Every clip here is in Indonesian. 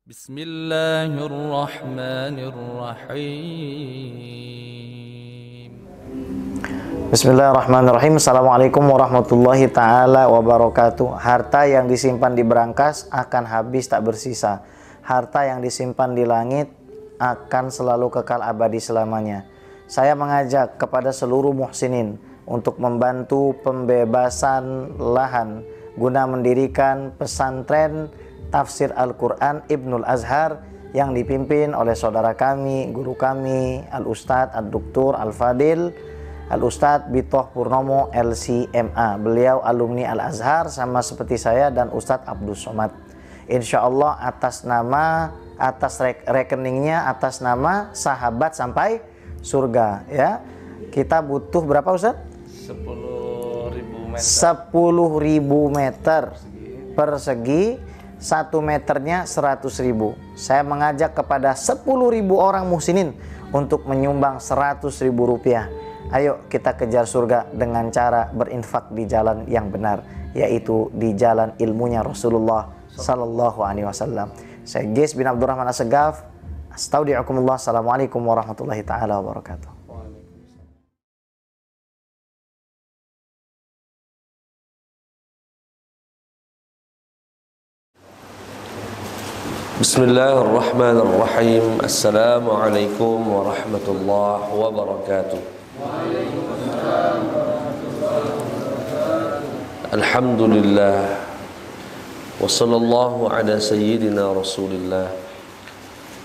Bismillahirrahmanirrahim. Bismillahirrahmanirrahim. Assalamualaikum warahmatullahi ta'ala wabarakatuh. Harta yang disimpan di brankas akan habis tak bersisa. Harta yang disimpan di langit akan selalu kekal abadi selamanya. Saya mengajak kepada seluruh muhsinin untuk membantu pembebasan lahan guna mendirikan pesantren Tafsir Al-Quran Ibnul Azhar yang dipimpin oleh saudara kami, guru kami, Al-Ustadz Ad-Duktur Al-Fadil Al-Ustadz Bitoh Purnomo LCMA. Beliau alumni Al-Azhar sama seperti saya dan Ustadz Abdul Somad. Insya Allah atas rekeningnya atas nama Sahabat Sampai Surga ya. Kita butuh berapa Ustadz? 10.000 meter. 10.000 meter persegi. 1 meternya 100.000. Saya mengajak kepada 10.000 orang muhsinin untuk menyumbang 100.000 rupiah. Ayo kita kejar surga dengan cara berinfak di jalan yang benar, yaitu di jalan ilmunya Rasulullah Sallallahu Alaihi Wasallam. Saya Gis bin Abdurrahman Assegaf. Astaudi'ukumullah. Assalamualaikum warahmatullahi ta'ala wabarakatuh. Bismillahirrahmanirrahim. Assalamualaikum warahmatullahi wabarakatuh. Alhamdulillah. Wa sallallahu ala sayyidina Rasulillah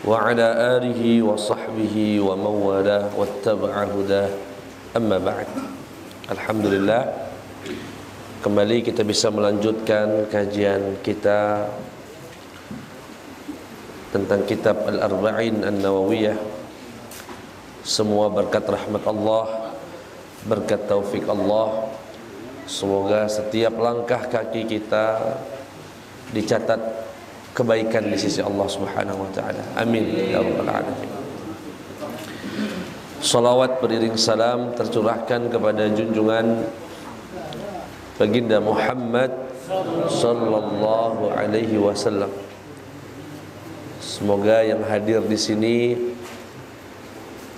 wa ala alihi wa sahbihi wa mawala wattaba'a hudah. Amma ba'd. Alhamdulillah, kembali kita bisa melanjutkan kajian kita tentang kitab Al-Arba'in An-Nawawiyah. Semua berkat rahmat Allah, berkat taufik Allah. Semoga setiap langkah kaki kita dicatat kebaikan di sisi Allah Subhanahu wa taala. Amin ya rabbal alamin. Salawat beriring salam tercurahkan kepada junjungan baginda Muhammad sallallahu alaihi wasallam. Semoga yang hadir di sini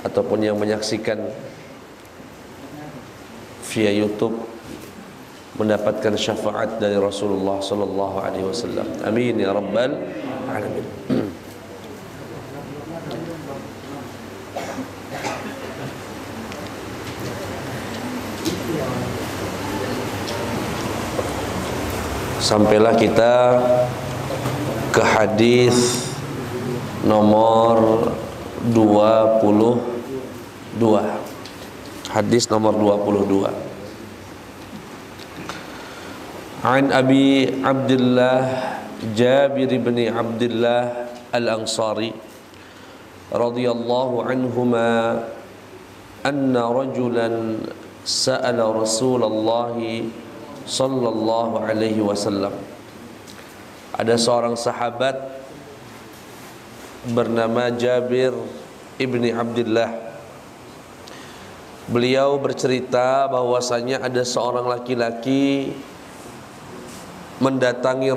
ataupun yang menyaksikan via YouTube mendapatkan syafaat dari Rasulullah sallallahu alaihi wasallam. Amin ya rabbal alamin. Sampailah kita ke hadis nomor 22. Hadis nomor 22. An Abi Abdullah Jabir bin Abdullah Al-Ansari radhiyallahu anhuma anna rajulan sa'ala Rasulullah sallallahu alaihi wasallam. Ada seorang sahabat bernama Jabir ibni Abdullah. Beliau bercerita bahwasanya ada seorang laki-laki mendatangi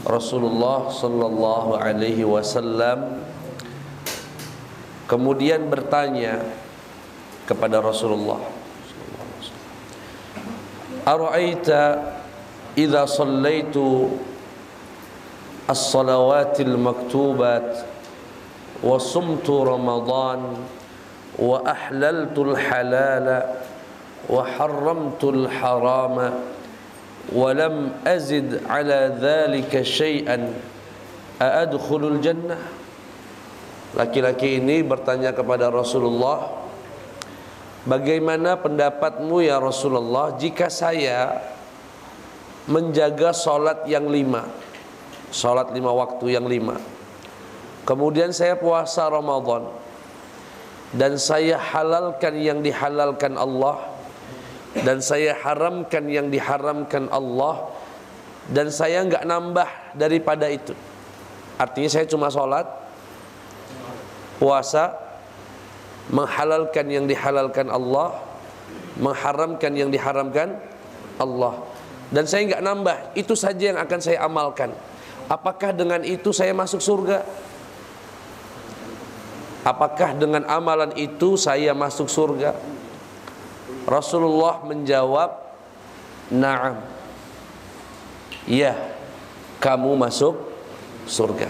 Rasulullah sallallahu alaihi wasallam, kemudian bertanya kepada Rasulullah, "Ara'aita idza shallaitu as-salawatil maktubat wa sumtu Ramadan wa ahlaltul halala wa harramtul harama wa lam azid ala dhalika syai'an a'adkhulul jannah." Laki-laki ini bertanya kepada Rasulullah, "Bagaimana pendapatmu ya Rasulullah jika saya menjaga salat yang 5, salat 5 waktu yang 5, kemudian saya puasa Ramadan dan saya halalkan yang dihalalkan Allah dan saya haramkan yang diharamkan Allah dan saya enggak nambah daripada itu." Artinya saya cuma salat, puasa, menghalalkan yang dihalalkan Allah, mengharamkan yang diharamkan Allah. dan saya nggak nambah, itu saja yang akan saya amalkan. Apakah dengan itu saya masuk surga? Apakah dengan amalan itu saya masuk surga? Rasulullah menjawab, na'am. Ya, kamu masuk surga.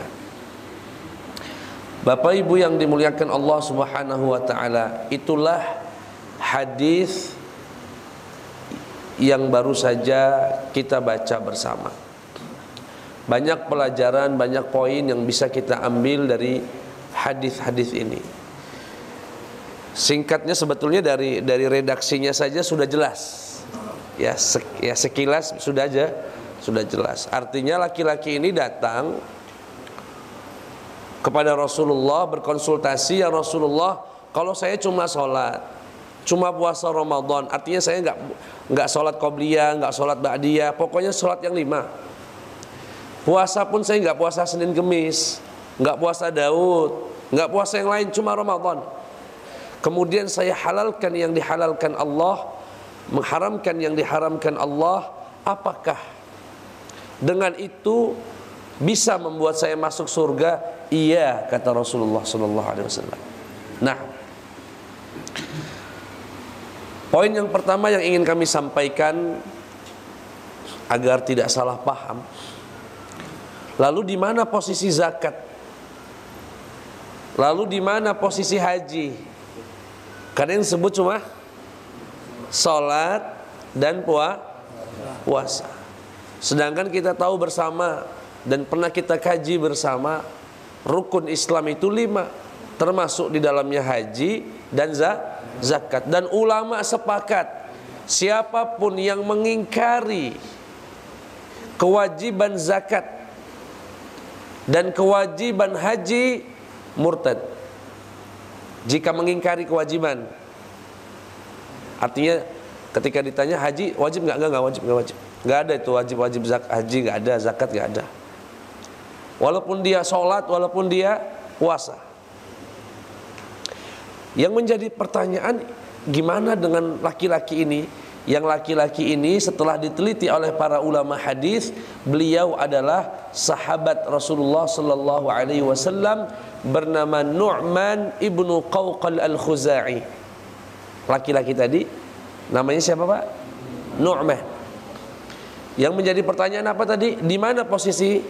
Bapak Ibu yang dimuliakan Allah Subhanahu wa taala, itulah hadis yang baru saja kita baca bersama. Banyak pelajaran, banyak poin yang bisa kita ambil dari hadis-hadis ini. Singkatnya sebetulnya dari redaksinya saja sudah jelas. Ya sekilas sudah jelas. Artinya laki-laki ini datang kepada Rasulullah berkonsultasi, ya Rasulullah, kalau saya cuma sholat, cuma puasa Ramadan, artinya saya nggak sholat qobliyah, nggak sholat ba'diyah, pokoknya sholat yang 5. Puasa pun saya nggak puasa Senin Kemis, nggak puasa Daud, nggak puasa yang lain, cuma Ramadan. Kemudian saya halalkan yang dihalalkan Allah, mengharamkan yang diharamkan Allah. Apakah dengan itu bisa membuat saya masuk surga? Iya, kata Rasulullah SAW. Nah, poin yang pertama yang ingin kami sampaikan agar tidak salah paham. Lalu di mana posisi zakat? Lalu di mana posisi haji? Karena yang disebut cuma salat dan puasa. Sedangkan kita tahu bersama dan pernah kita kaji bersama, rukun Islam itu 5, termasuk di dalamnya haji dan zakat. Dan ulama sepakat, siapapun yang mengingkari kewajiban zakat dan kewajiban haji, murtad. Jika mengingkari kewajiban, artinya ketika ditanya haji wajib nggak wajib, nggak ada itu wajib haji, nggak ada, zakat nggak ada. Walaupun dia sholat, walaupun dia puasa. Yang menjadi pertanyaan, gimana dengan laki-laki ini? Yang laki-laki ini setelah diteliti oleh para ulama hadis, beliau adalah sahabat Rasulullah sallallahu alaihi wasallam bernama Nu'man ibnu Qawqal al-Khuzai. Laki-laki tadi namanya siapa, Pak? Nu'man. Yang menjadi pertanyaan apa tadi? Di mana posisi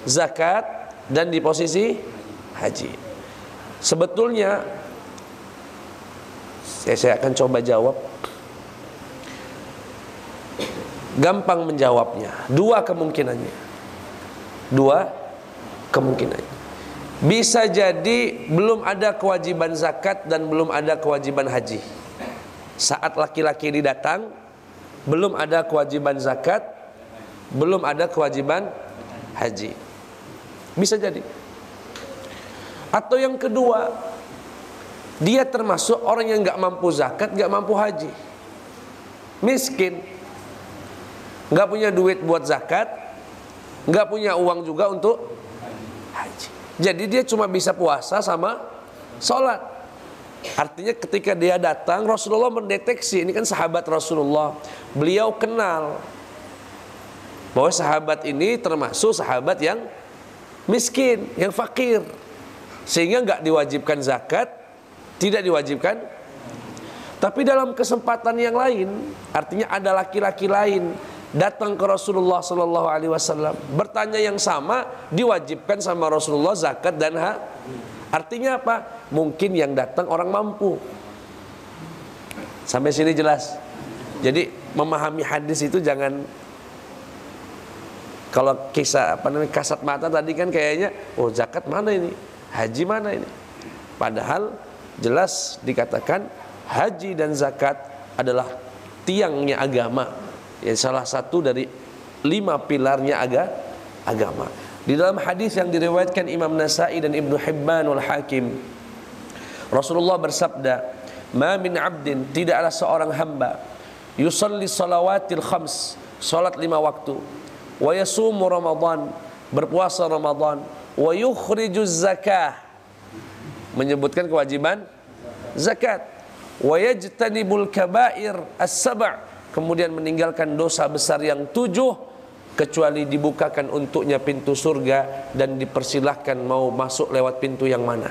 zakat dan di posisi haji? Sebetulnya saya akan coba jawab. Gampang menjawabnya. Dua kemungkinannya. Bisa jadi belum ada kewajiban zakat dan belum ada kewajiban haji. Saat laki-laki ini datang, belum ada kewajiban zakat, belum ada kewajiban haji. Bisa jadi. Atau yang kedua, dia termasuk orang yang nggak mampu zakat, nggak mampu haji, miskin, nggak punya duit buat zakat, nggak punya uang juga untuk haji. Jadi dia cuma bisa puasa sama sholat. Artinya ketika dia datang, Rasulullah mendeteksi, ini kan sahabat Rasulullah, beliau kenal bahwa sahabat ini termasuk sahabat yang miskin, yang fakir, sehingga nggak diwajibkan zakat, tidak diwajibkan. Tapi dalam kesempatan yang lain, artinya ada laki-laki lain datang ke Rasulullah sallallahu alaihi wasallam, bertanya yang sama, diwajibkan sama Rasulullah zakat dan Artinya apa? Mungkin yang datang orang mampu. Sampai sini jelas. Jadi memahami hadis itu jangan, kalau kisah kasat mata tadi kan kayaknya, oh zakat mana ini, haji mana ini. Padahal jelas dikatakan haji dan zakat adalah tiangnya agama, ya, salah satu dari 5 pilarnya agama. Di dalam hadis yang diriwayatkan Imam Nasa'i dan Ibnu Hibban wal Hakim, Rasulullah bersabda, "Ma min 'abdin," tidaklah seorang hamba, yusalli salawatil khams, salat 5 waktu, wa yasumu Ramadan, berpuasa Ramadan, wa yukhrijuz zakah, menyebutkan kewajiban zakat, wa yajtanibul kaba'ir as-sab', kemudian meninggalkan dosa besar yang 7, kecuali dibukakan untuknya pintu surga dan dipersilahkan mau masuk lewat pintu yang mana.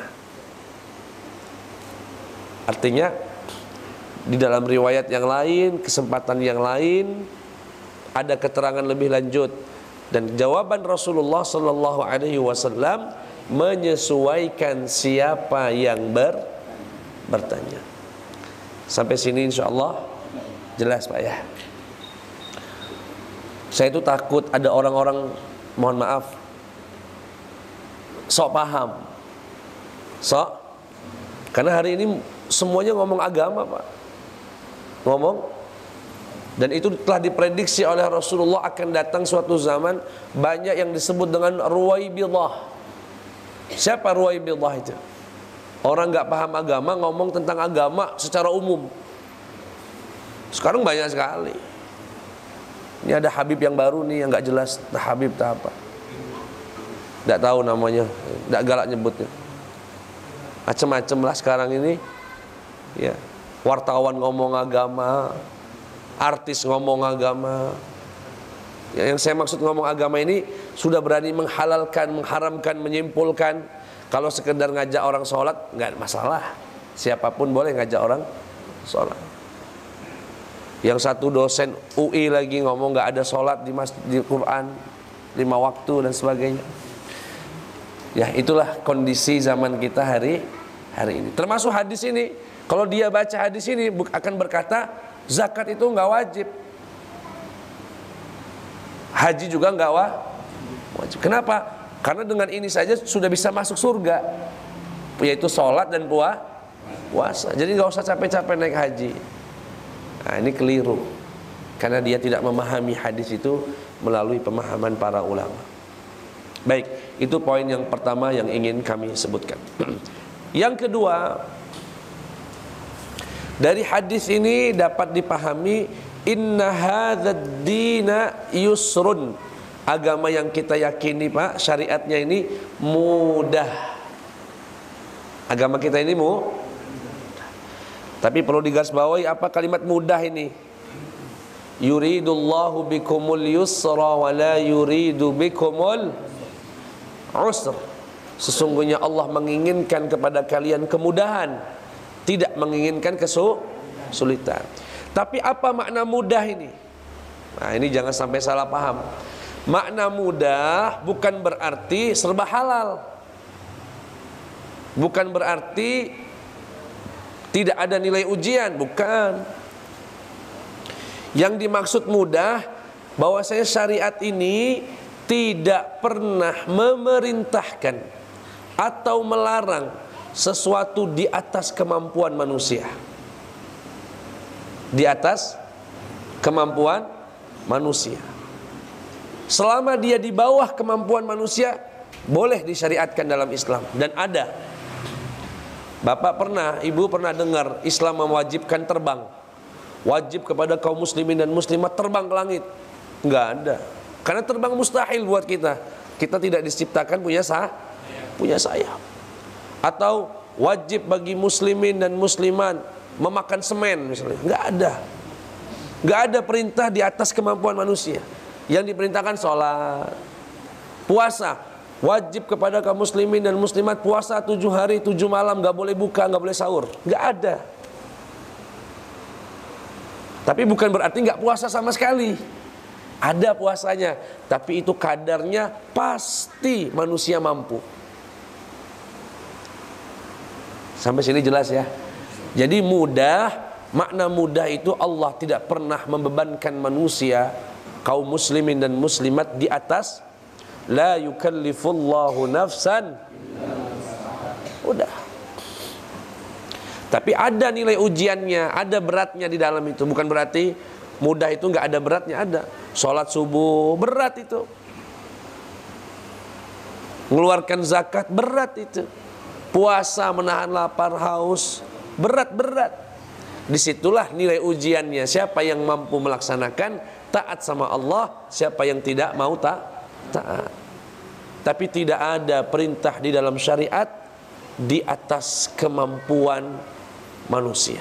Artinya di dalam riwayat yang lain, kesempatan yang lain, ada keterangan lebih lanjut, dan jawaban Rasulullah sallallahu alaihi wasallam menyesuaikan siapa yang bertanya. Sampai sini insyaallah jelas Pak ya. Saya itu takut ada orang-orang, mohon maaf, sok paham. Karena hari ini semuanya ngomong agama Pak. Ngomong. Dan itu telah diprediksi oleh Rasulullah akan datang suatu zaman banyak yang disebut dengan ruwaibidah. Siapa ruwaibidah itu? Orang gak paham agama ngomong tentang agama secara umum. Sekarang banyak sekali. Ini ada Habib yang baru nih yang gak jelas Habib tak apa. Gak tahu namanya, gak galak nyebutnya. Macem-macem lah sekarang ini. Ya, wartawan ngomong agama, artis ngomong agama. Ya, yang saya maksud ngomong agama ini sudah berani menghalalkan, mengharamkan, menyimpulkan. Kalau sekedar ngajak orang sholat nggak masalah. Siapapun boleh ngajak orang sholat. Yang satu dosen UI lagi ngomong nggak ada sholat di Quran 5 waktu dan sebagainya. Ya itulah kondisi zaman kita hari ini. Termasuk hadis ini. Kalau dia baca hadis ini akan berkata zakat itu nggak wajib, haji juga nggak wajib. Kenapa? Karena dengan ini saja sudah bisa masuk surga, yaitu sholat dan puasa. Jadi nggak usah capek-capek naik haji. Nah, ini keliru, karena dia tidak memahami hadis itu melalui pemahaman para ulama. Baik, itu poin yang pertama yang ingin kami sebutkan. Yang kedua, dari hadis ini dapat dipahami inna hadzal dina yusrun. Agama yang kita yakini Pak, syariatnya ini mudah. Agama kita ini mudah. Tapi perlu digarisbawahi apa kalimat mudah ini? Yuridullahu bikumul yusra wa la yuridu bikumul usr. Sesungguhnya Allah menginginkan kepada kalian kemudahan, tidak menginginkan kesulitan. Tapi apa makna mudah ini? Nah, ini jangan sampai salah paham. Makna mudah bukan berarti serba halal. Bukan berarti tidak ada nilai ujian, bukan. Yang dimaksud mudah, bahwasanya syariat ini tidak pernah memerintahkan atau melarang sesuatu di atas kemampuan manusia. Di atas kemampuan manusia. Selama dia di bawah kemampuan manusia, boleh disyariatkan dalam Islam. Dan ada. Bapak pernah, ibu pernah dengar Islam mewajibkan terbang. Wajib kepada kaum muslimin dan muslimat terbang ke langit. Enggak ada. Karena terbang mustahil buat kita. Kita tidak diciptakan punya sayap. Atau wajib bagi muslimin dan muslimat memakan semen misalnya. Enggak ada. Enggak ada perintah di atas kemampuan manusia. Yang diperintahkan sholat, puasa. Wajib kepada kaum muslimin dan muslimat puasa 7 hari 7 malam, gak boleh buka, gak boleh sahur. Gak ada. Tapi bukan berarti gak puasa sama sekali. Ada puasanya, tapi itu kadarnya pasti manusia mampu. Sampai sini jelas ya. Jadi mudah, makna mudah itu Allah tidak pernah membebankan manusia, kaum muslimin dan muslimat di atas. La yukallifullahu nafsan. Udah. Tapi ada nilai ujiannya, ada beratnya di dalam itu. Bukan berarti mudah itu nggak ada beratnya, ada. Sholat subuh berat itu. Mengeluarkan zakat berat itu. Puasa menahan lapar haus berat-berat. Disitulah nilai ujiannya. Siapa yang mampu melaksanakan taat sama Allah, siapa yang tidak mau taat. Tapi tidak ada perintah di dalam syariat di atas kemampuan manusia.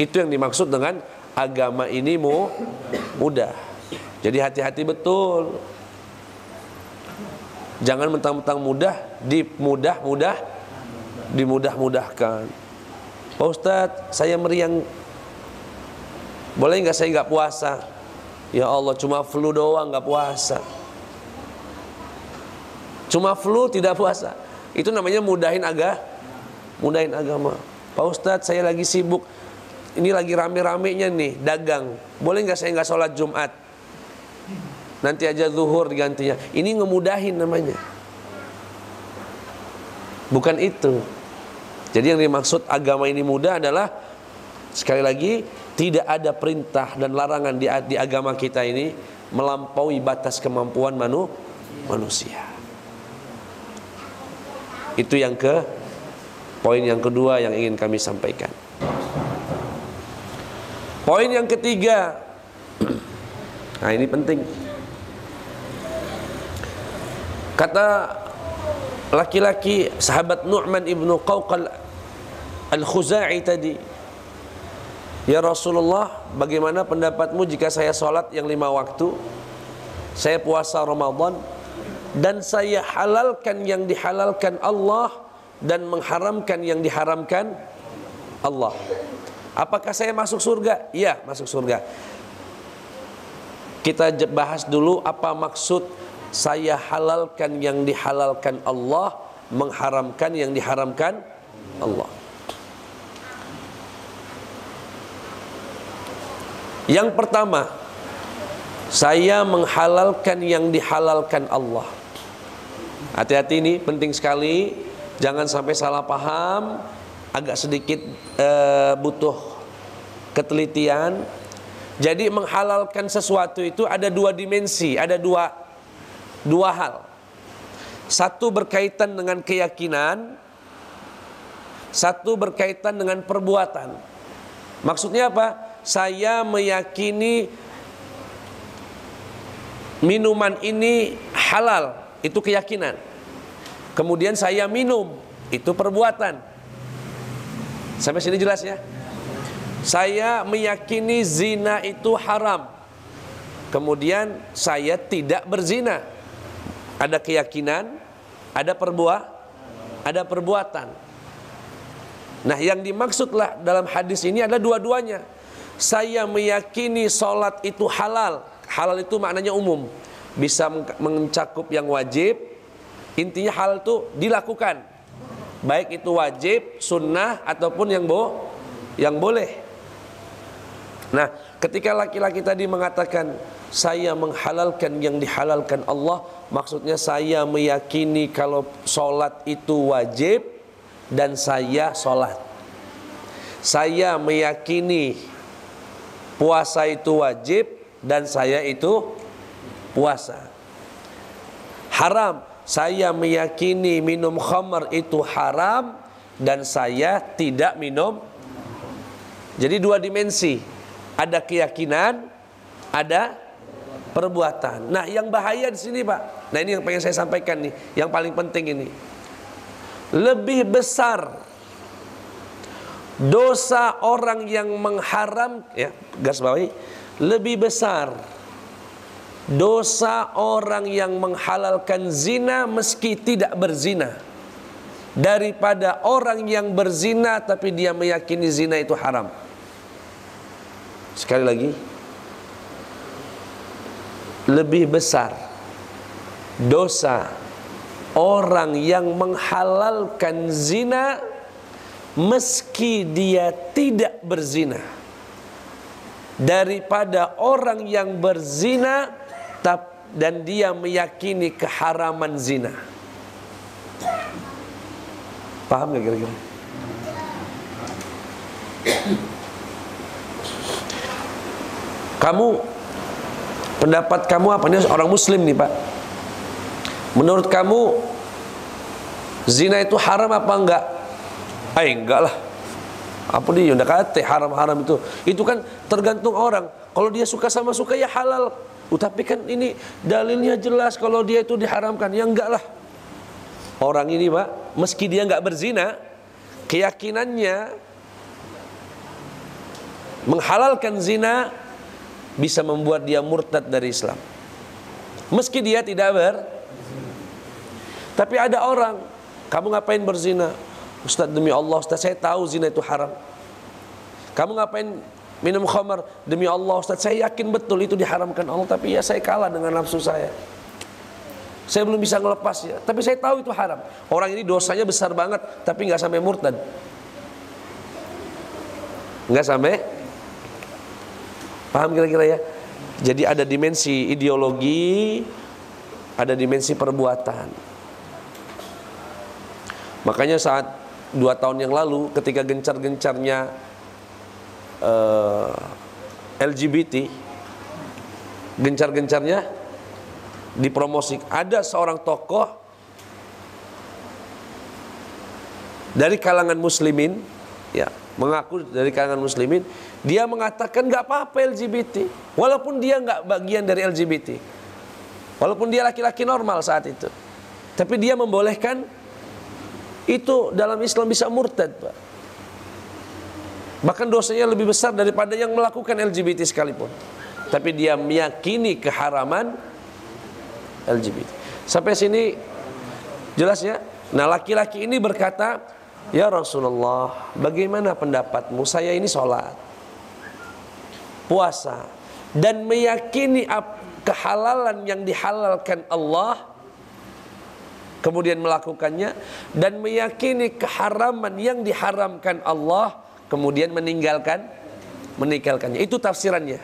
Itu yang dimaksud dengan agama ini mudah. Jadi hati-hati betul. Jangan mentang-mentang mudah dimudah-mudahkan. Pak Ustadz, saya meriang, boleh nggak saya nggak puasa? Ya Allah, cuma flu doang nggak puasa. Cuma flu tidak puasa. Itu namanya mudahin agama. Pak Ustadz, saya lagi sibuk. Ini lagi rame-ramenya nih dagang. Boleh nggak saya nggak sholat Jumat? Nanti aja zuhur digantinya. Ini ngemudahin namanya. Bukan itu. Jadi yang dimaksud agama ini mudah adalah, sekali lagi, tidak ada perintah dan larangan di agama kita ini melampaui batas kemampuan manusia. Itu poin yang kedua yang ingin kami sampaikan. Poin yang ketiga, nah ini penting. Kata laki-laki sahabat Nu'man ibnu Qawqal al-Khuzai tadi, ya Rasulullah, bagaimana pendapatmu jika saya sholat yang 5 waktu, saya puasa Ramadan, dan saya halalkan yang dihalalkan Allah dan mengharamkan yang diharamkan Allah, apakah saya masuk surga? Iya, masuk surga. Kita bahas dulu apa maksud saya halalkan yang dihalalkan Allah, mengharamkan yang diharamkan Allah. Yang pertama, saya menghalalkan yang dihalalkan Allah. Hati-hati, ini penting sekali, jangan sampai salah paham, agak sedikit butuh ketelitian. Jadi menghalalkan sesuatu itu ada 2 dimensi, ada dua hal. Satu berkaitan dengan keyakinan, satu berkaitan dengan perbuatan. Maksudnya apa? Saya meyakini minuman ini halal, itu keyakinan. Kemudian saya minum, itu perbuatan. Sampai sini jelas ya? Saya meyakini zina itu haram, kemudian saya tidak berzina. Ada keyakinan, ada perbuatan. Nah, yang dimaksudlah dalam hadis ini adalah dua-duanya. Saya meyakini sholat itu halal. Halal itu maknanya umum, bisa mencakup yang wajib. Intinya halal itu dilakukan, baik itu wajib, sunnah, ataupun yang boleh. Nah, ketika laki-laki tadi mengatakan saya menghalalkan yang dihalalkan Allah, maksudnya saya meyakini kalau sholat itu wajib dan saya sholat. Saya meyakini puasa itu wajib dan saya itu puasa. Haram, saya meyakini minum khamar itu haram dan saya tidak minum. Jadi 2 dimensi. Ada keyakinan, ada perbuatan. Nah, yang bahaya di sini, Pak. Nah, ini yang pengen saya sampaikan nih, yang paling penting ini. Lebih besar dosa orang yang mengharam, ya, garis bawahi, lebih besar dosa orang yang menghalalkan zina meski tidak berzina daripada orang yang berzina tapi dia meyakini zina itu haram. Sekali lagi, lebih besar dosa orang yang menghalalkan zina meski dia tidak berzina daripada orang yang berzina dan dia meyakini keharaman zina. Paham gak kira-kira? Pendapat kamu apa? Ini orang muslim nih, Pak. Menurut kamu zina itu haram apa enggak? Enggak lah. Apa dia udah kata haram-haram itu? Itu kan tergantung orang. Kalau dia suka sama suka ya halal. Tapi kan ini dalilnya jelas kalau dia itu diharamkan. Ya enggak lah. Orang ini, Pak, meski dia enggak berzina, keyakinannya Menghalalkan zina bisa membuat dia murtad dari Islam, meski dia tidak tapi ada orang, kamu ngapain berzina? Ustaz, demi Allah Ustaz, saya tahu zina itu haram. Kamu ngapain minum khamar? Demi Allah Ustaz, saya yakin betul itu diharamkan Allah, tapi ya saya kalah dengan nafsu saya. Saya belum bisa melepasnya, tapi saya tahu itu haram. Orang ini dosanya besar banget, tapi nggak sampai murtad. Nggak sampai. Paham kira-kira ya? Jadi ada dimensi ideologi, ada dimensi perbuatan. Makanya saat 2 tahun yang lalu ketika gencar-gencarnya LGBT, gencar-gencarnya dipromosi, ada seorang tokoh dari kalangan muslimin, ya, mengaku dari kalangan muslimin, dia mengatakan nggak apa-apa LGBT, walaupun dia nggak bagian dari LGBT, walaupun dia laki-laki normal saat itu, tapi dia membolehkan itu dalam Islam, bisa murtad, Pak. Bahkan dosanya lebih besar daripada yang melakukan LGBT sekalipun, tapi dia meyakini keharaman LGBT. Sampai sini jelas ya? Nah, laki-laki ini berkata, ya Rasulullah, bagaimana pendapatmu? Saya ini sholat, puasa, dan meyakini kehalalan yang dihalalkan Allah, kemudian melakukannya, dan meyakini keharaman yang diharamkan Allah, kemudian meninggalkannya. Itu tafsirannya.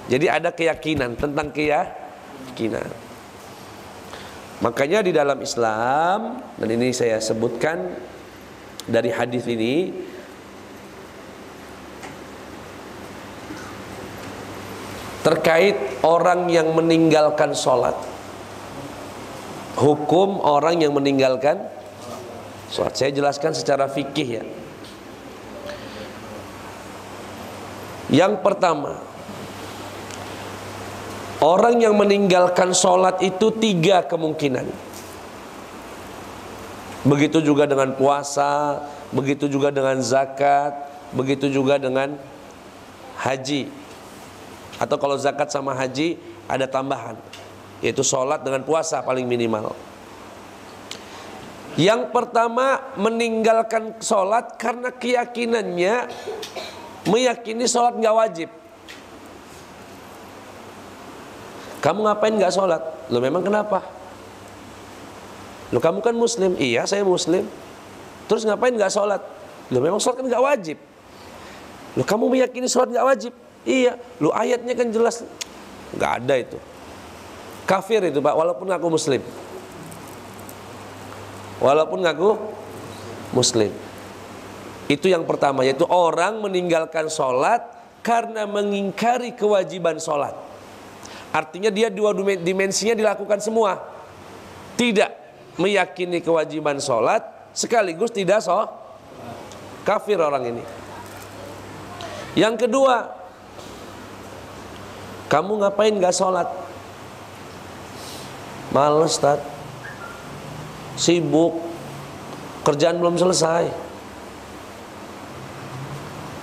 Jadi ada keyakinan tentang keyakinan. Makanya di dalam Islam, dan ini saya sebutkan dari hadis ini, terkait orang yang meninggalkan sholat. Hukum orang yang meninggalkan sholat, saya jelaskan secara fikih ya. Yang pertama, orang yang meninggalkan sholat itu 3 kemungkinan. Begitu juga dengan puasa, begitu juga dengan zakat, begitu juga dengan haji. Atau kalau zakat sama haji ada tambahan, yaitu sholat dengan puasa paling minimal. Yang pertama, meninggalkan sholat karena keyakinannya meyakini sholat nggak wajib. Kamu ngapain nggak sholat? Lo memang kenapa? Lo kamu kan muslim. Iya, saya muslim. Terus ngapain nggak sholat? Lo memang sholat kan nggak wajib. Lo kamu meyakini sholat nggak wajib? Iya. Lo ayatnya kan jelas. Nggak ada itu. Kafir itu, Pak, walaupun ngaku muslim. Walaupun ngaku muslim. Itu yang pertama, yaitu orang meninggalkan sholat karena mengingkari kewajiban sholat. Artinya dia 2 dimensinya dilakukan semua. Tidak meyakini kewajiban sholat, sekaligus tidak kafir orang ini. Yang kedua, kamu ngapain gak sholat? Males, Ustaz, sibuk, kerjaan belum selesai.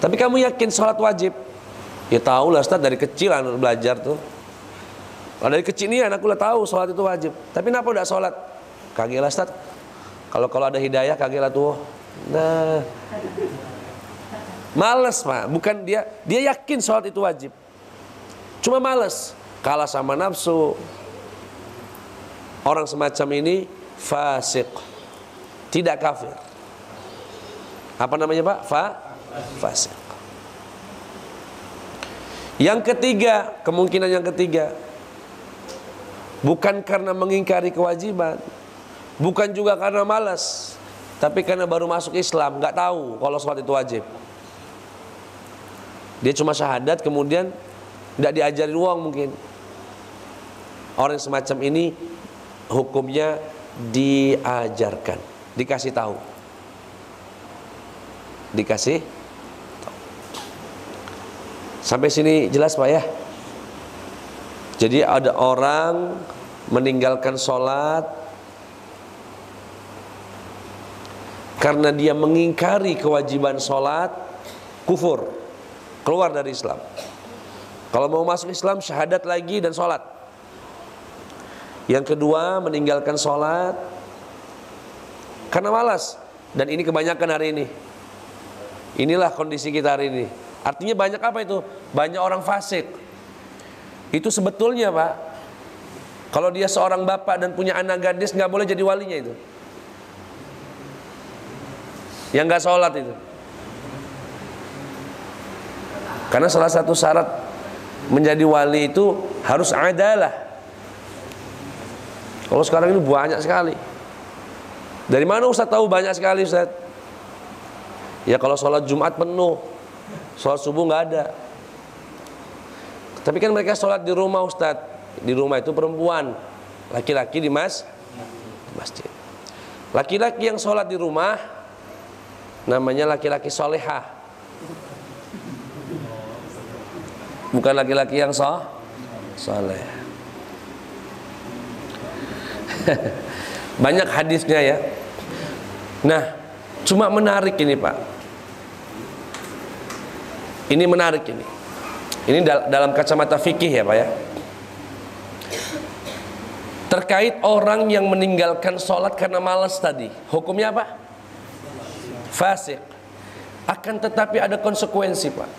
Tapi kamu yakin sholat wajib? Ya tahu lah, Ustaz, dari kecil anak belajar tuh. Dari kecil ini anak udah tahu sholat itu wajib. Tapi kenapa udah sholat? Kagak lah, Ustaz. Kalau ada hidayah kagak lah tuh. Nah, males, Pak. Bukan dia yakin sholat itu wajib. Cuma males, kalah sama nafsu. Orang semacam ini fasik, tidak kafir. Apa namanya, Pak? Fasik. Yang ketiga, kemungkinan yang ketiga, bukan karena mengingkari kewajiban, bukan juga karena malas, tapi karena baru masuk Islam, nggak tahu kalau sholat itu wajib. Dia cuma syahadat, kemudian nggak diajari uang mungkin. Orang semacam ini hukumnya diajarkan, dikasih tahu. Dikasih tahu. Sampai sini jelas, Pak ya? Jadi ada orang meninggalkan sholat karena dia mengingkari kewajiban sholat, kufur. keluar dari Islam. Kalau mau masuk Islam, syahadat lagi dan sholat. Yang kedua, meninggalkan sholat karena malas. Dan ini kebanyakan hari ini. Inilah kondisi kita hari ini. Artinya banyak apa itu? Banyak orang fasik. Itu sebetulnya Pak, kalau dia seorang bapak dan punya anak gadis, nggak boleh jadi walinya itu. Yang nggak sholat itu. Karena salah satu syarat menjadi wali itu harus adalah. Kalau sekarang ini banyak sekali. Dari mana Ustaz tahu banyak sekali Ustaz? Ya kalau sholat Jumat penuh, sholat subuh nggak ada. Tapi kan mereka sholat di rumah Ustaz. Di rumah itu perempuan, laki-laki di masjid. Laki-laki yang sholat di rumah namanya laki-laki solehah. Bukan laki-laki yang soleh. Banyak hadisnya ya. Nah, cuma menarik ini Pak. Ini menarik ini. Ini dalam kacamata fikih ya Pak ya. Terkait orang yang meninggalkan sholat karena malas tadi, hukumnya apa? Fasik. Akan tetapi ada konsekuensi Pak.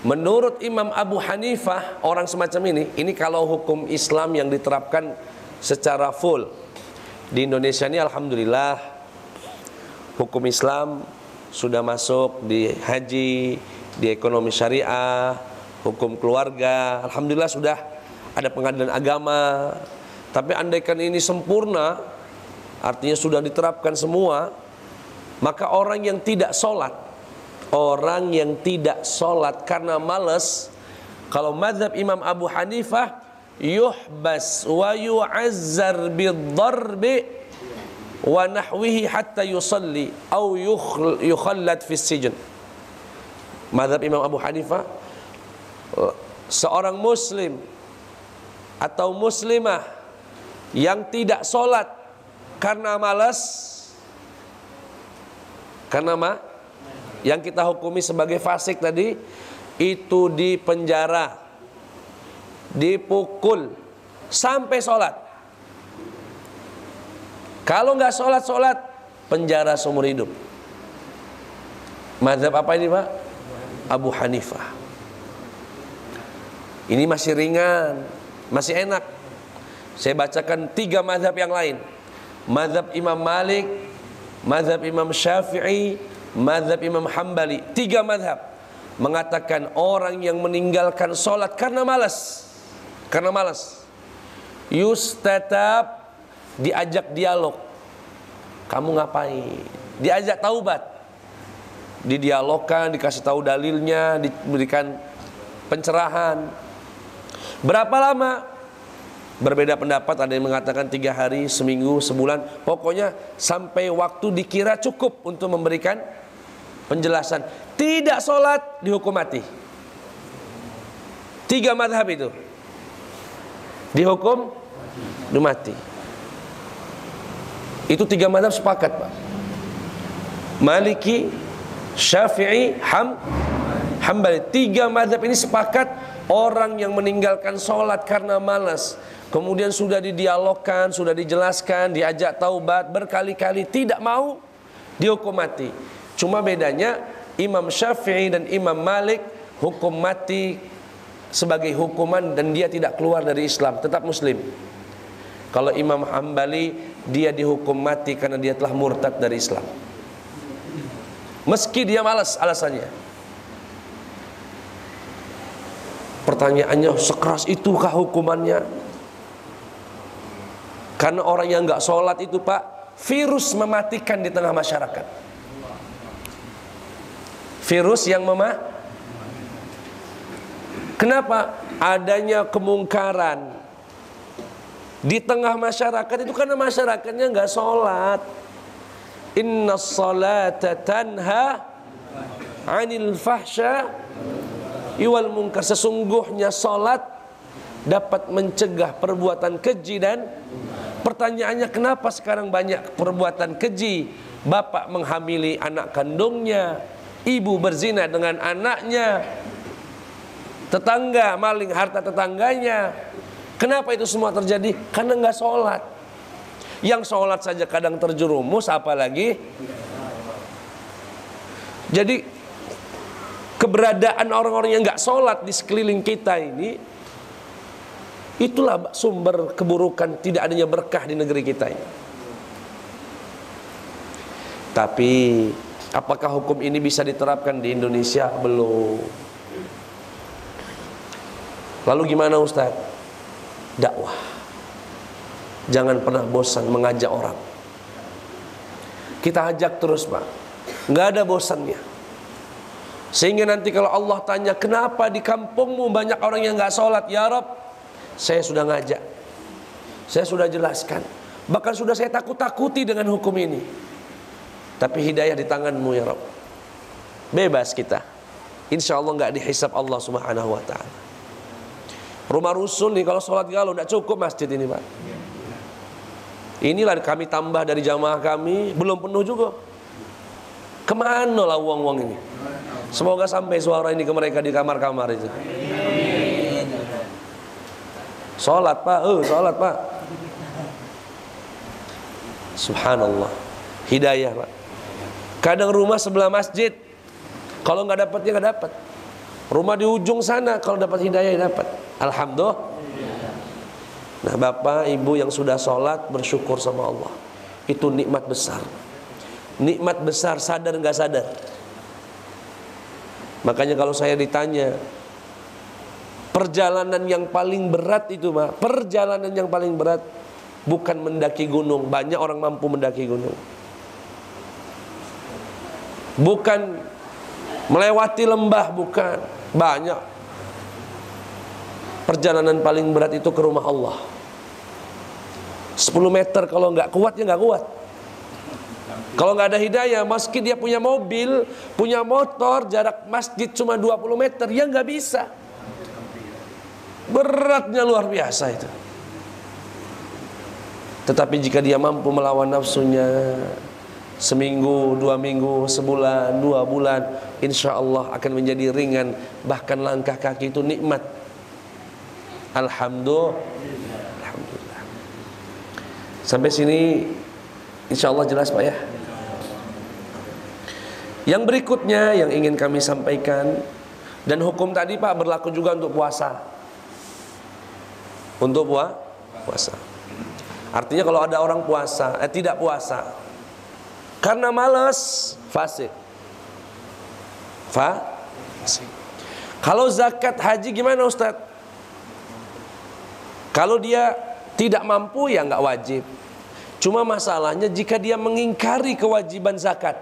Menurut Imam Abu Hanifah, orang semacam ini kalau hukum Islam yang diterapkan secara full di Indonesia ini, alhamdulillah hukum Islam sudah masuk di haji, di ekonomi syariah, hukum keluarga, alhamdulillah sudah ada pengadilan agama. Tapi andaikan ini sempurna, artinya sudah diterapkan semua, maka orang yang tidak sholat karena malas, kalau mazhab Imam Abu Hanifah, yuhbas wa yu'azzar bid-darbi wa nahwihi hatta yusalli au yukhallad fi sijn. Mazhab Imam Abu Hanifah, seorang muslim atau muslimah yang tidak sholat karena malas, yang kita hukumi sebagai fasik tadi, itu dipenjara, dipukul sampai sholat. Kalau nggak sholat, penjara seumur hidup. Mazhab apa ini Pak? Abu Hanifah. Ini masih ringan, masih enak. Saya bacakan 3 mazhab yang lain. Mazhab Imam Malik, mazhab Imam Syafi'i, mazhab Imam Hambali. 3 mazhab mengatakan orang yang meninggalkan sholat karena malas, yustatab, diajak dialog. Kamu ngapain? Diajak taubat, didialogkan, dikasih tahu dalilnya, diberikan pencerahan. Berapa lama? Berbeda pendapat, ada yang mengatakan 3 hari, seminggu, sebulan. Pokoknya sampai waktu dikira cukup untuk memberikan penjelasan. Tidak sholat dihukum mati. 3 mazhab itu dihukum mati. Itu 3 mazhab sepakat Pak. Maliki, Syafi'i, Hambali. 3 mazhab ini sepakat, orang yang meninggalkan sholat karena malas, kemudian sudah didialogkan, sudah dijelaskan, diajak taubat berkali-kali, tidak mau, dihukum mati. Cuma bedanya Imam Syafi'i dan Imam Malik hukum mati sebagai hukuman dan dia tidak keluar dari Islam, tetap muslim. Kalau Imam Hambali, dia dihukum mati karena dia telah murtad dari Islam, meski dia malas alasannya. Pertanyaannya, sekeras itukah hukumannya? Karena orang yang nggak sholat itu Pak, virus mematikan di tengah masyarakat. Virus yang Kenapa? Adanya kemungkaran di tengah masyarakat itu karena masyarakatnya nggak sholat. Inna sholata tanha 'anil fahsya iwal munkar. Sesungguhnya sholat dapat mencegah perbuatan keji. Dan pertanyaannya, kenapa sekarang banyak perbuatan keji? Bapak menghamili anak kandungnya, ibu berzina dengan anaknya, Tetangga maling harta tetangganya. Kenapa itu semua terjadi? Karena nggak sholat. Yang sholat saja kadang terjerumus, apalagi. Jadi keberadaan orang-orang yang nggak sholat di sekeliling kita ini, itulah sumber keburukan, tidak adanya berkah di negeri kita ini. Tapi apakah hukum ini bisa diterapkan di Indonesia? Belum. Lalu gimana Ustaz? Dakwah. Jangan pernah bosan mengajak orang. Kita ajak terus Pak, nggak ada bosannya. Sehingga nanti kalau Allah tanya, kenapa di kampungmu banyak orang yang nggak sholat? Ya Rob, saya sudah ngajak, saya sudah jelaskan, bahkan sudah saya takut-takuti dengan hukum ini. Tapi hidayah di tanganmu ya Rob. Bebas kita, insya Allah nggak dihisab Allah Subhanahu Wa Taala. Rumah rusun nih kalau sholat galau nggak cukup masjid ini Pak. Inilah kami tambah dari jamaah kami, belum penuh juga. Kemana lah uang-uang ini? Semoga sampai suara ini ke mereka di kamar-kamar itu. Sholat Pak, sholat Pak. Subhanallah, hidayah Pak. Kadang rumah sebelah masjid, kalau nggak dapat ya nggak dapat. Rumah di ujung sana, kalau dapat hidayah ya dapat. Alhamdulillah. Nah bapak ibu yang sudah sholat, bersyukur sama Allah. Itu nikmat besar. Nikmat besar, sadar nggak sadar. Makanya kalau saya ditanya, perjalanan yang paling berat itu Pak, perjalanan yang paling berat bukan mendaki gunung. Banyak orang mampu mendaki gunung. Bukan melewati lembah, bukan. Banyak. Perjalanan paling berat itu ke rumah Allah. 10 meter kalau nggak kuat ya nggak kuat. Kalau nggak ada hidayah, meski dia punya mobil, punya motor, jarak masjid cuma 20 meter, ya nggak bisa. Beratnya luar biasa itu. Tetapi jika dia mampu melawan nafsunya, seminggu, 2 minggu, sebulan, 2 bulan, insya Allah akan menjadi ringan. Bahkan langkah kaki itu nikmat. Alhamdulillah. Sampai sini insya Allah jelas Pak ya. Yang berikutnya yang ingin kami sampaikan, dan hukum tadi Pak berlaku juga untuk puasa. Untuk puasa. Artinya kalau ada orang puasa, tidak puasa karena malas, fasik. Fasik. Kalau zakat haji gimana Ustaz? Kalau dia tidak mampu ya nggak wajib. Cuma masalahnya jika dia mengingkari kewajiban zakat,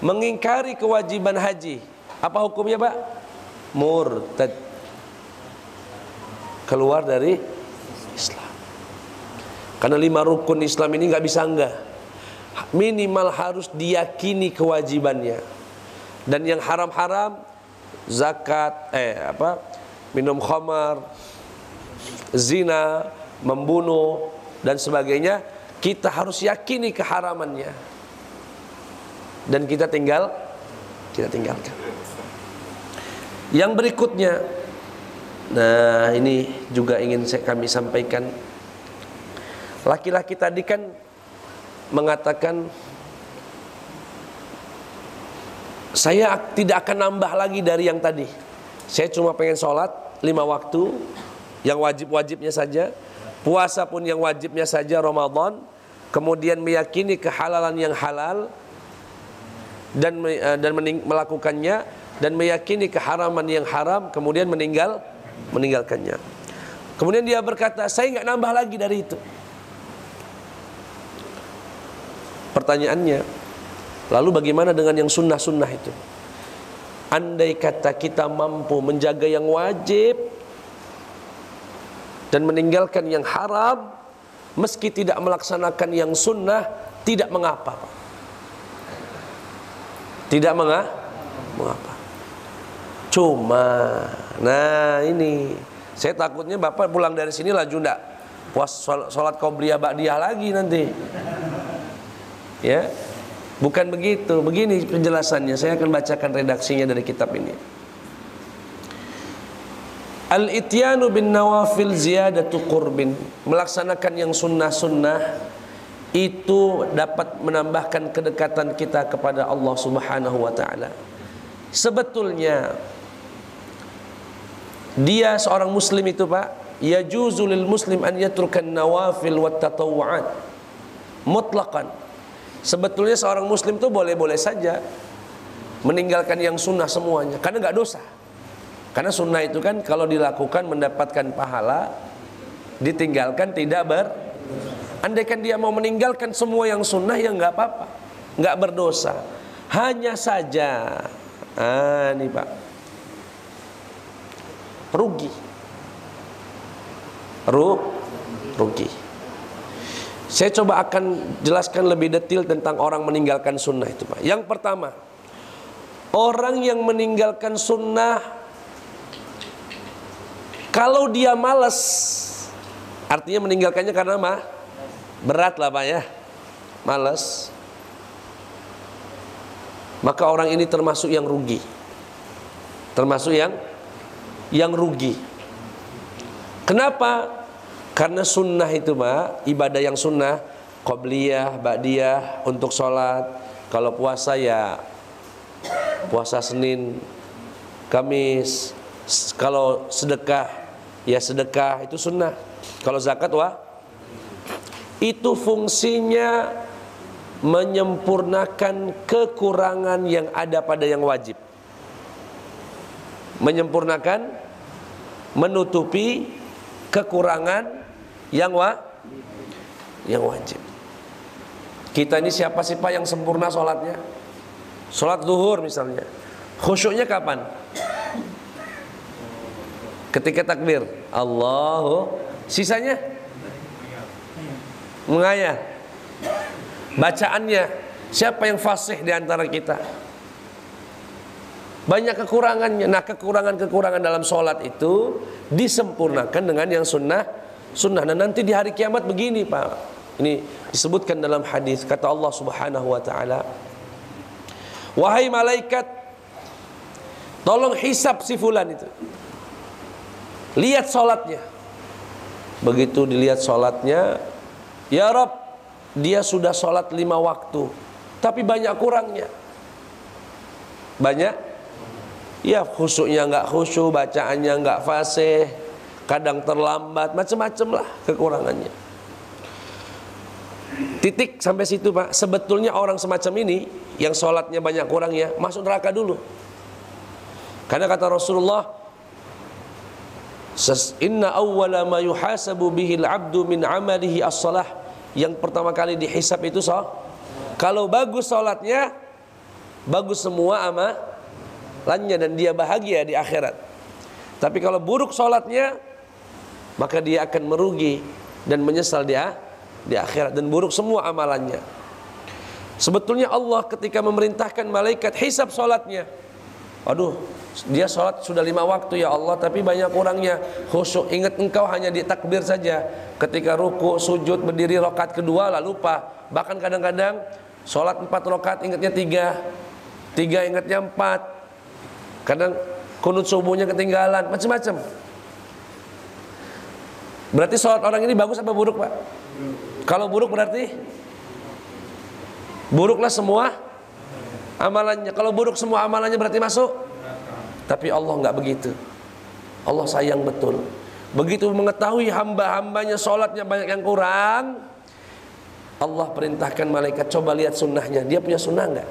mengingkari kewajiban haji, apa hukumnya Pak? Murtad, keluar dari Islam. Karena 5 rukun Islam ini nggak bisa enggak. Minimal harus diyakini kewajibannya. Dan yang haram-haram, zakat, minum khamar, zina, membunuh dan sebagainya, kita harus yakini keharamannya. Dan kita tinggalkan. Yang berikutnya, nah ini juga ingin kami sampaikan. Laki-laki tadi kan mengatakan, saya tidak akan nambah lagi dari yang tadi. Saya cuma pengen sholat 5 waktu, yang wajib-wajibnya saja. Puasa pun yang wajibnya saja Ramadan. Kemudian meyakini kehalalan yang halal dan melakukannya, dan meyakini keharaman yang haram, kemudian meninggalkannya. Kemudian dia berkata, saya nggak nambah lagi dari itu. Pertanyaannya, lalu bagaimana dengan yang sunnah-sunnah itu? Andai kata kita mampu menjaga yang wajib dan meninggalkan yang haram, meski tidak melaksanakan yang sunnah, tidak mengapa. Tidak mengapa. Cuma, nah ini, saya takutnya Bapak pulang dari sini laju ndak puas sholat qobliyah ba'diyah lagi nanti. Ya, bukan begitu. Begini penjelasannya, saya akan bacakan redaksinya dari kitab ini. Al-ityanu bin nawafil ziyadatu qurbin. Melaksanakan yang sunnah-sunnah itu dapat menambahkan kedekatan kita kepada Allah Subhanahu wa taala. Sebetulnya dia seorang muslim itu, Pak, yajuzu lil muslim an yatrukan nawafil wat tatawu'at mutlaqan. Sebetulnya seorang muslim itu boleh-boleh saja meninggalkan yang sunnah semuanya karena enggak dosa. Karena sunnah itu kan kalau dilakukan mendapatkan pahala, ditinggalkan tidak andaikan dia mau meninggalkan semua yang sunnah ya enggak apa-apa, enggak berdosa. Hanya saja nih Pak, rugi. Saya coba akan jelaskan lebih detail tentang orang meninggalkan sunnah itu, Pak. Yang pertama, orang yang meninggalkan sunnah kalau dia malas, artinya meninggalkannya karena berat lah Pak ya, malas, maka orang ini termasuk yang rugi. Termasuk yang rugi. Kenapa? Karena sunnah itu Pak, ibadah yang sunnah, qobliyah, ba'diyah untuk sholat. Kalau puasa ya puasa Senin, Kamis. Kalau sedekah ya sedekah, itu sunnah. Kalau zakat itu fungsinya menyempurnakan kekurangan yang ada pada yang wajib. Menyempurnakan, menutupi kekurangan yang wajib. Kita ini siapa sih Pak yang sempurna sholatnya? Sholat zuhur misalnya, khusyuknya kapan? Ketika takbir Allahu, sisanya mengayah. Bacaannya, siapa yang fasih di antara kita? Banyak kekurangannya. Nah, kekurangan-kekurangan dalam sholat itu disempurnakan dengan yang sunnah. Dan nanti di hari kiamat begini Pak, ini disebutkan dalam hadis, kata Allah Subhanahu wa taala, wahai malaikat, tolong hisab si fulan itu. Lihat sholatnya. Begitu dilihat sholatnya, ya Rabb, dia sudah sholat 5 waktu, tapi banyak kurangnya. Banyak, ya khusyuknya nggak khusyuk, bacaannya nggak fasih, kadang terlambat, macam-macam lah kekurangannya. Titik sampai situ Pak. Sebetulnya orang semacam ini yang sholatnya banyak kurangnya masuk neraka dulu. Karena kata Rasulullah, inna awwala ma yuhasabu bihil abdu min amalihi as-salah. Yang pertama kali dihisab itu kalau bagus sholatnya, bagus semua amalannya dan dia bahagia di akhirat. Tapi kalau buruk sholatnya, maka dia akan merugi dan menyesal dia di akhirat, dan buruk semua amalannya. Sebetulnya Allah ketika memerintahkan malaikat hisab sholatnya, aduh, dia sholat sudah 5 waktu ya Allah, tapi banyak kurangnya. Khusyuk, ingat engkau hanya di takbir saja. Ketika ruku, sujud, berdiri rakaat kedua lalu lupa. Bahkan kadang-kadang sholat 4 rakaat ingatnya 3 ingatnya 4. Kadang kunut subuhnya ketinggalan, macam-macam. Berarti sholat orang ini bagus apa buruk Pak? Kalau buruk berarti buruklah semua amalannya. Kalau buruk semua amalannya berarti masuk. Tapi Allah enggak begitu. Allah sayang betul. Begitu mengetahui hamba-hambanya sholatnya banyak yang kurang, Allah perintahkan malaikat, coba lihat sunnahnya. Dia punya sunnah enggak?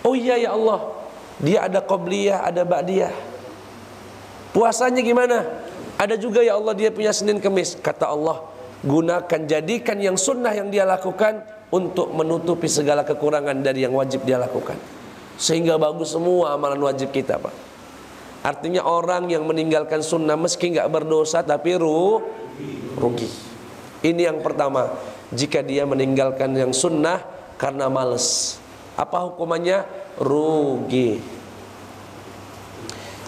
Oh iya ya Allah, dia ada qobliyah, ada ba'diyah. Puasanya gimana? Ada juga ya Allah, dia punya Senin Kemis. Kata Allah, gunakan, jadikan yang sunnah yang dia lakukan untuk menutupi segala kekurangan dari yang wajib dia lakukan, sehingga bagus semua amalan wajib kita Pak. Artinya orang yang meninggalkan sunnah meski nggak berdosa tapi rugi. Ini yang pertama, jika dia meninggalkan yang sunnah karena males. Apa hukumannya? Rugi.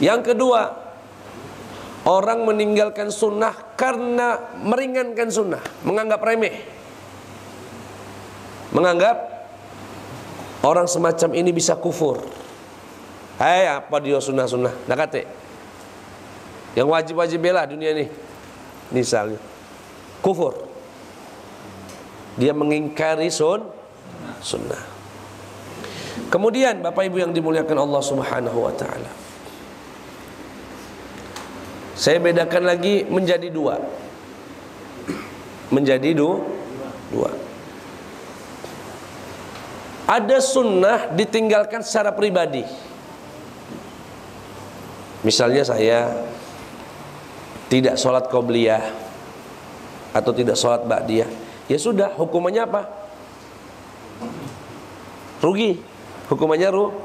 Yang kedua, orang meninggalkan sunnah karena meringankan sunnah, menganggap remeh. Menganggap orang semacam ini bisa kufur. Hai, apa dia sunnah-sunnah? Nakate. Yang wajib-wajib bela dunia ini. Misalnya kufur. Dia mengingkari sunnah. Kemudian Bapak Ibu yang dimuliakan Allah Subhanahu wa taala, saya bedakan lagi menjadi dua. Menjadi dua. Ada sunnah ditinggalkan secara pribadi. Misalnya saya tidak sholat qobliyah atau tidak sholat ba'diyah, ya sudah, hukumannya apa? Rugi. Hukumannya rugi.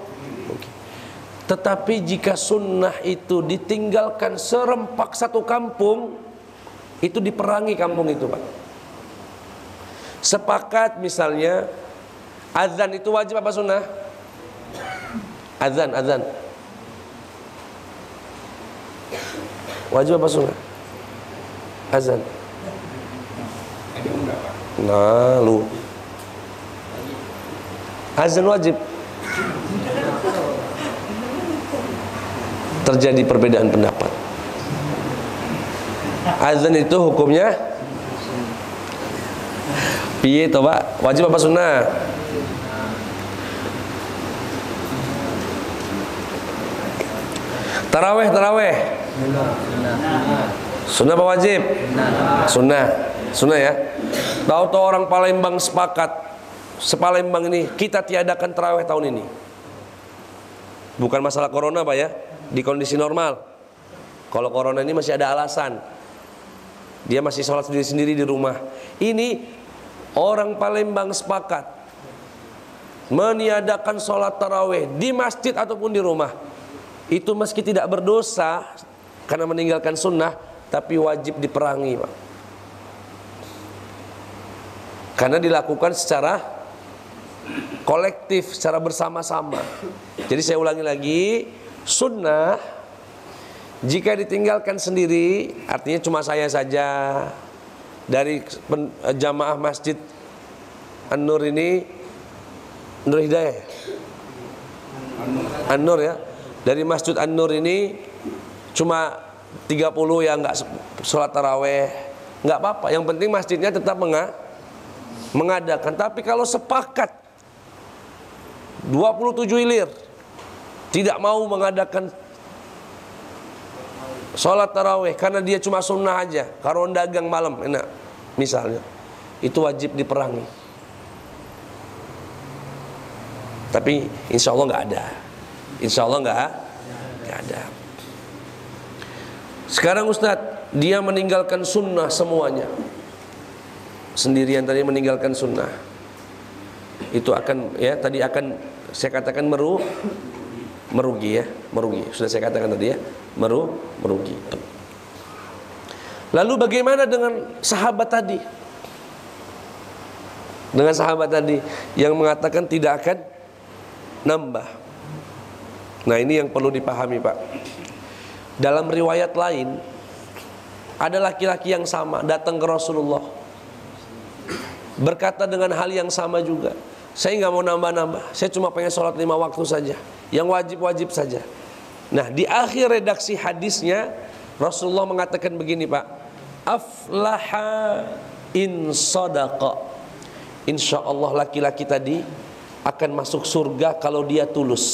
Tetapi jika sunnah itu ditinggalkan serempak satu kampung, itu diperangi kampung itu, Pak. Sepakat misalnya azan itu wajib apa sunnah? Azan. Wajib apa sunnah? Azan. Nah, lu. Azan wajib. Terjadi perbedaan pendapat. Azan itu hukumnya piye toh, Pak? Wajib apa sunnah? Taraweh. Sunnah apa wajib? Sunnah ya. Tahu-tahu orang Palembang sepakat, sepalembang ini kita tiadakan taraweh tahun ini. Bukan masalah corona, Pak ya. Di kondisi normal. Kalau corona ini masih ada alasan. Dia masih sholat sendiri-sendiri di rumah. Ini orang Palembang sepakat meniadakan sholat taraweh di masjid ataupun di rumah. Itu meski tidak berdosa karena meninggalkan sunnah, tapi wajib diperangi, Pak. Karena dilakukan secara kolektif, secara bersama-sama. Jadi saya ulangi lagi, sunnah jika ditinggalkan sendiri, artinya cuma saya saja dari jamaah masjid An-Nur ini, Nur Hidayah, An-Nur ya, dari masjid An-Nur ini cuma 30 yang nggak sholat taraweh, nggak apa-apa. Yang penting masjidnya tetap mengadakan. Tapi kalau sepakat 27 hilir tidak mau mengadakan sholat taraweh karena dia cuma sunnah aja, karon dagang malam enak misalnya, itu wajib diperangi. Tapi insya Allah nggak ada. Insya Allah nggak ada. Sekarang Ustadz, dia meninggalkan sunnah semuanya, sendirian tadi meninggalkan sunnah. Itu akan, ya tadi akan saya katakan merugi ya, merugi. Sudah saya katakan tadi ya, merugi. Lalu bagaimana dengan sahabat tadi? Dengan sahabat tadi yang mengatakan tidak akan nambah. Nah, ini yang perlu dipahami, Pak. Dalam riwayat lain ada laki-laki yang sama datang ke Rasulullah, berkata dengan hal yang sama juga. Saya nggak mau nambah-nambah, saya cuma pengen sholat 5 waktu saja, yang wajib-wajib saja. Nah, di akhir redaksi hadisnya Rasulullah mengatakan begini, Pak. Aflaha in sadaqa. Insya Allah laki-laki tadi akan masuk surga kalau dia tulus.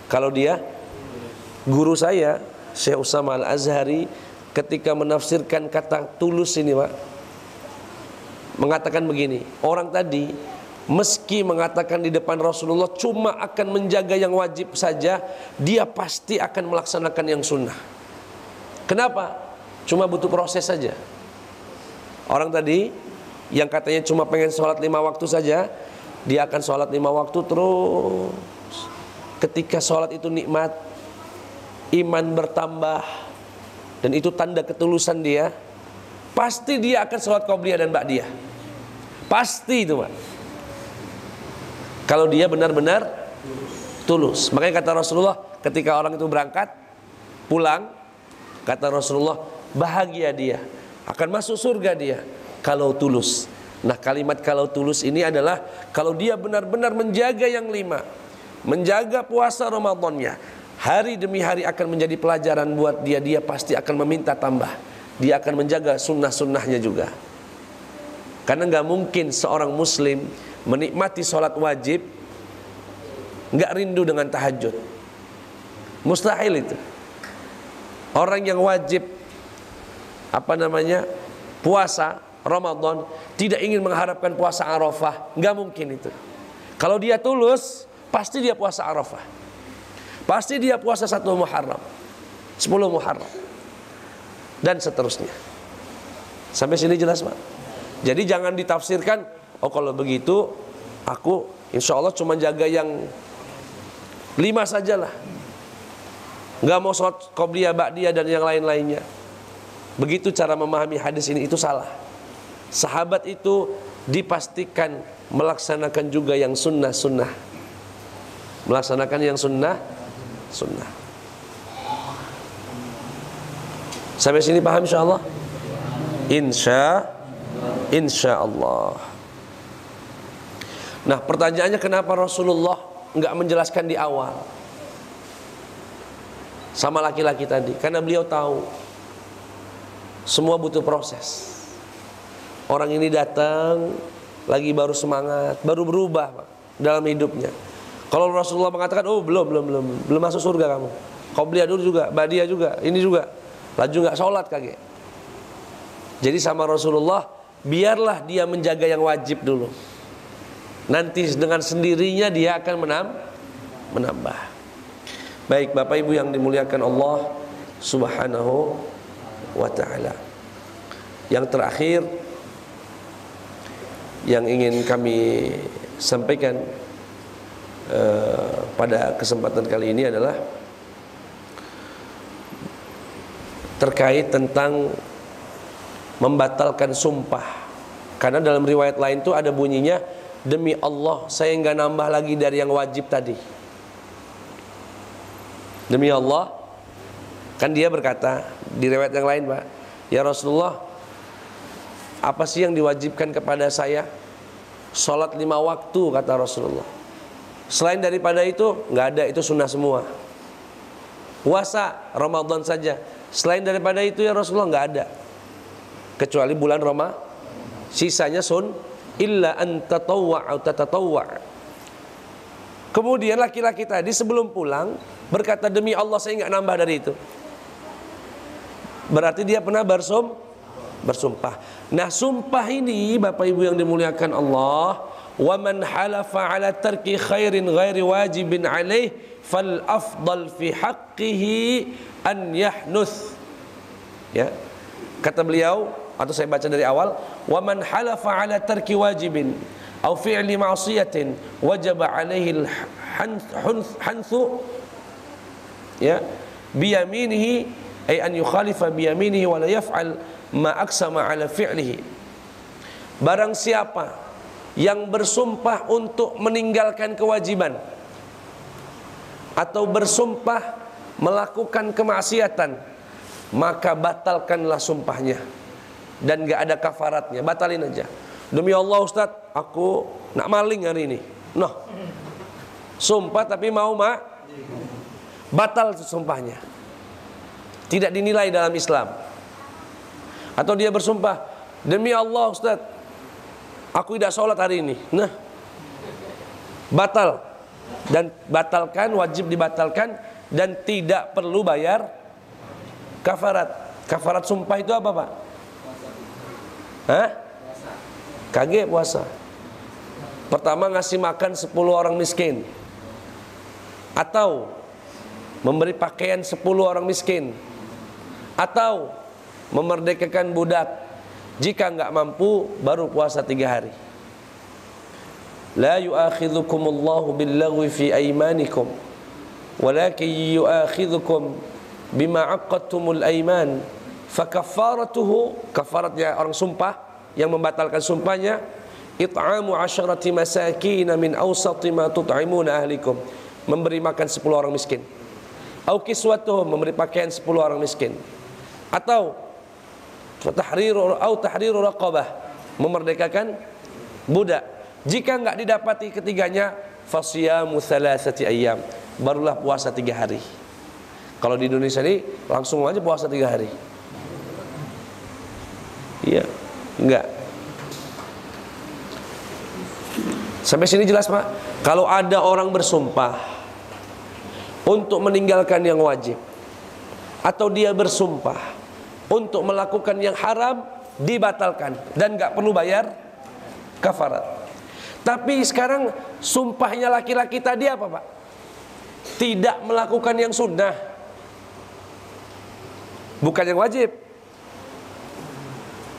Kalau dia, guru saya Syekh Utsama Al-Azhari ketika menafsirkan kata tulus ini, Pak, mengatakan begini, orang tadi meski mengatakan di depan Rasulullah cuma akan menjaga yang wajib saja, dia pasti akan melaksanakan yang sunnah. Kenapa? Cuma butuh proses saja. Orang tadi yang katanya cuma pengen sholat 5 waktu saja, dia akan sholat 5 waktu terus. Ketika sholat itu nikmat, iman bertambah, dan itu tanda ketulusan dia, pasti dia akan sholat qobliyah dan ba'diyah. Pasti itu, Pak. Kalau dia benar-benar tulus. Makanya kata Rasulullah ketika orang itu berangkat pulang, kata Rasulullah, bahagia dia, akan masuk surga dia kalau tulus. Nah, kalimat kalau tulus ini adalah kalau dia benar-benar menjaga yang 5, menjaga puasa Ramadannya, hari demi hari akan menjadi pelajaran buat dia. Dia pasti akan meminta tambah. Dia akan menjaga sunnah-sunnahnya juga. Karena nggak mungkin seorang muslim menikmati sholat wajib nggak rindu dengan tahajud. Mustahil itu. Orang yang wajib puasa Ramadan tidak ingin mengharapkan puasa Arafah, nggak mungkin itu. Kalau dia tulus, pasti dia puasa Arafah, pasti dia puasa 1 Muharram, 10 Muharram, dan seterusnya. Sampai sini jelas, Pak? Jadi jangan ditafsirkan, oh kalau begitu aku insya Allah cuma jaga yang 5 sajalah, nggak mau sholat qobliyah, ba'diyah dan yang lain-lainnya. Begitu cara memahami hadis ini, itu salah. Sahabat itu dipastikan melaksanakan juga yang sunnah-sunnah, melaksanakan yang sunnah-sunnah. Sampai sini paham insyaallah? Insyaallah. Nah, pertanyaannya kenapa Rasulullah enggak menjelaskan di awal sama laki-laki tadi? Karena beliau tahu semua butuh proses. Orang ini datang lagi baru semangat, baru berubah, Pak, dalam hidupnya. Kalau Rasulullah mengatakan, oh belum masuk surga kamu, qobliyah dulu juga, ba'diyah juga, ini juga, laju nggak sholat kaget. Jadi sama Rasulullah, biarlah dia menjaga yang wajib dulu. Nanti dengan sendirinya dia akan menambah. Baik Bapak Ibu yang dimuliakan Allah Subhanahu wa ta'ala. Yang terakhir yang ingin kami sampaikan pada kesempatan kali ini adalah terkait tentang membatalkan sumpah. Karena dalam riwayat lain itu ada bunyinya, demi Allah saya enggak nambah lagi dari yang wajib tadi. Demi Allah, kan dia berkata di riwayat yang lain, Pak, ya Rasulullah, apa sih yang diwajibkan kepada saya? Sholat 5 waktu, kata Rasulullah. Selain daripada itu nggak ada, itu sunnah semua. Puasa Ramadan saja, selain daripada itu ya Rasulullah nggak ada, kecuali bulan Ramadan. Sisanya illa an tatawwa'. Kemudian laki-laki tadi sebelum pulang berkata, demi Allah saya nggak nambah dari itu. Berarti dia pernah bersumpah. Nah, sumpah ini Bapak Ibu yang dimuliakan Allah, wa man halafa ala tarki khairin ghairi wajibin alaih fal afdal fi haqqihi an yahnuth. Ya. Kata beliau, atau saya baca dari awal, wa man halafa ala tarki wajibin aw fi'li ma'siyatin wajaba alaihi al-hanthu, ya, biyaminihi, ay an yukhalifa biyaminihi wa la yaf'al ma aqsama ala fi'lihi. Barang siapa yang bersumpah untuk meninggalkan kewajiban atau bersumpah melakukan kemaksiatan, maka batalkanlah sumpahnya dan gak ada kafaratnya, batalin aja. Demi Allah Ustaz, aku nak maling hari ini. Noh, sumpah tapi mau batal sumpahnya, tidak dinilai dalam Islam. Atau dia bersumpah, demi Allah Ustaz, aku tidak sholat hari ini. Nah, batal. Dan batalkan, wajib dibatalkan, dan tidak perlu bayar kafarat. Kafarat sumpah itu apa, Pak? Hah? Kagak puasa. Pertama, ngasih makan 10 orang miskin, atau memberi pakaian 10 orang miskin, atau memerdekakan budak. Jika enggak mampu, baru puasa 3 hari. La yu'akhidhukumullahu billaghwi fi aymanikum walakin yu'akhidhukum bima 'aqadtumul ayman fakaffaratuhu, kafaratnya orang sumpah yang membatalkan sumpahnya, it'amu 'asharati masakin min awsati ma tut'imuna ahlikum, memberi makan 10 orang miskin, au kiswatuhum, memberi pakaian 10 orang miskin, atau tahriru raqabah, memerdekakan budak. Jika enggak didapati ketiganya, fasiyamu thalathati ayyam, barulah puasa 3 hari. Kalau di Indonesia ini langsung aja puasa 3 hari. Iya, enggak. Sampai sini jelas Pak? Kalau ada orang bersumpah untuk meninggalkan yang wajib, atau dia bersumpah untuk melakukan yang haram, dibatalkan dan enggak perlu bayar kafarat. Tapi sekarang sumpahnya laki-laki tadi apa Pak? Tidak melakukan yang sunnah, bukan yang wajib.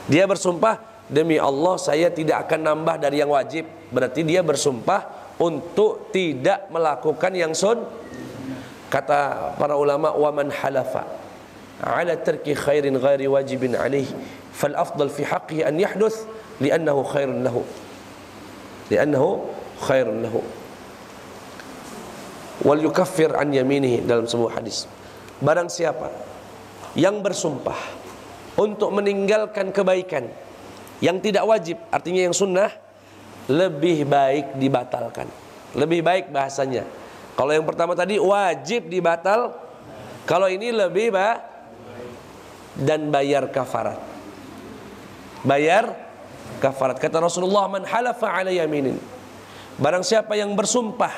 Dia bersumpah, demi Allah saya tidak akan nambah dari yang wajib. Berarti dia bersumpah untuk tidak melakukan yang Kata para ulama, wa man halafa ala tarki khairin ghairi wajibin alaih fal afdal fi haqqihi an yahduth li'annahu khairun lahu. Wal yukaffir an yaminihi, dalam sebuah hadis. Barang siapa yang bersumpah untuk meninggalkan kebaikan yang tidak wajib, artinya yang sunnah, lebih baik dibatalkan. Lebih baik bahasanya. Kalau yang pertama tadi wajib dibatal, kalau ini lebih dan bayar kafarat. Bayar kafarat. Kata Rasulullah, man halafa ala yaminin, barang siapa yang bersumpah,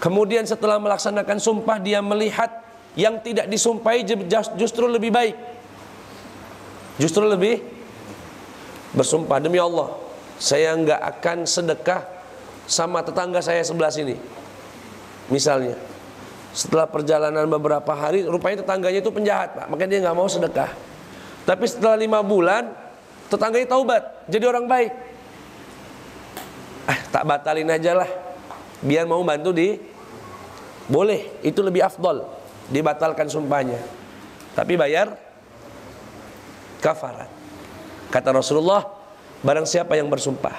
kemudian setelah melaksanakan sumpah dia melihat yang tidak disumpahi justru lebih baik, justru lebih, bersumpah, demi Allah saya enggak akan sedekah sama tetangga saya sebelah sini. Misalnya setelah perjalanan beberapa hari, rupanya tetangganya itu penjahat Pak, makanya dia nggak mau sedekah. Tapi setelah 5 bulan tetangganya taubat jadi orang baik. Tak batalin aja lah, biar mau bantu boleh, itu lebih afdol, dibatalkan sumpahnya, tapi bayar kafarat. Kata Rasulullah, barang siapa yang bersumpah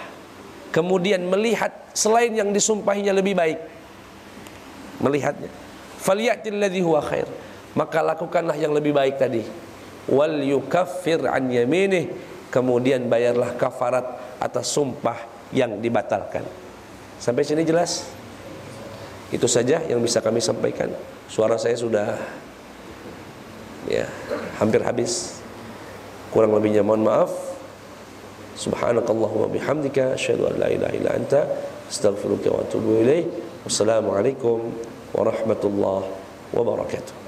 kemudian melihat selain yang disumpahinya lebih baik, melihatnya, falyatil ladzi huwa khair, maka lakukanlah yang lebih baik tadi. Wal yukaffir an yaminih, kemudian bayarlah kafarat atas sumpah yang dibatalkan. Sampai sini jelas? Itu saja yang bisa kami sampaikan. Suara saya sudah hampir habis. Kurang lebihnya mohon maaf. Subhanakallahumma bihamdika asyhadu an la ilaha illa anta astaghfiruka wa atubu ilaik. Wassalamualaikum warahmatullahi wabarakatuh.